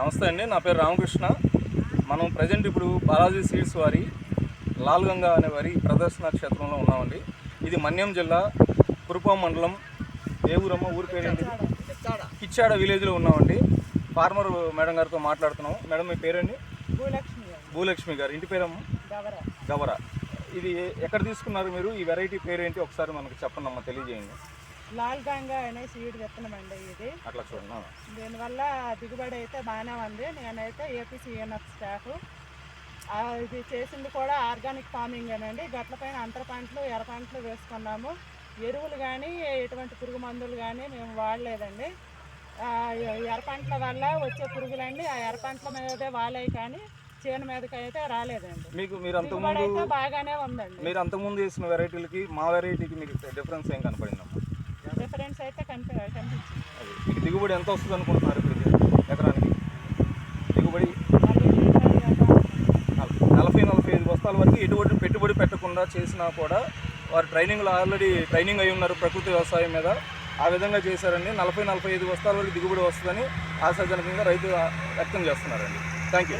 నమస్తే అండి, నా పేరు రామకృష్ణ. మనం ప్రజెంట్ ఇప్పుడు బాలాజీ సీడ్స్ వారి లాల్గంగా అనే వారి ప్రదర్శన క్షేత్రంలో ఉన్నామండి. ఇది మన్యం జిల్లా కురుపాం మండలం. ఏ ఊరమ్మ ఊరి పేరేంటి? కిచ్చాడ విలేజ్లో ఉన్నామండి. ఫార్మర్ మేడం గారితో మాట్లాడుతున్నాం. మేడం మీ పేరండి? భూలక్ష్మి గారు. ఇంటి పేరమ్మ? గవరా. ఇది ఎక్కడ తీసుకున్నారు మీరు? ఈ వెరైటీ పేరేంటి ఒకసారి మనకు చెప్పండి అమ్మ, తెలియజేయండి. లాల్గంగా అనే సీడ్ విత్తనం అండి ఇది. అట్లా చూడండి. దీనివల్ల దిగుబడి అయితే బాగానే ఉంది. నేనైతే ఏపీసీఎన్ఎఫ్ స్టాఫ్. ఇది చేసింది కూడా ఆర్గానిక్ ఫార్మింగ్ అనండి. గట్ల పైన అంతర పంటలు ఎర్ర పంటలు వేసుకున్నాము. ఎరువులు కానీ ఎటువంటి పురుగు మందులు కానీ మేము వాడలేదండి. ఎర్ర పంటల వల్ల వచ్చే పురుగులండి ఆ ఎర్ర పంటల మీదే వాలాయి కానీ చేను మీదకి అయితే రాలేదండి. మీరు అంతకుముందు బాగానే ఉందండి. మీరు అంతకుముందు వేసిన వెరైటీలకి మా వెరైటీకి మీకు డిఫరెన్స్ ఏం కనపడిందమ్మా? డిఫరెన్స్ అయితే కనిపించింది. మీకు దిగుబడి ఎంత వస్తుంది అనుకుంటున్నారు ఇప్పుడు ఎకరానికి? దిగుబడి 40-45 బస్తాల వరకు ఎటువంటి పెట్టుబడి పెట్టకుండా చేసినా కూడా వారు ఆల్రెడీ ట్రైనింగ్ అయి ఉన్నారు ప్రకృతి వ్యవసాయం మీద. ఆ విధంగా చేశారండి. 40-45 బస్తాల వరకు దిగుబడి వస్తుందని ఆశాజనకంగా రైతు వ్యక్తం చేస్తున్నారండి. Thank you.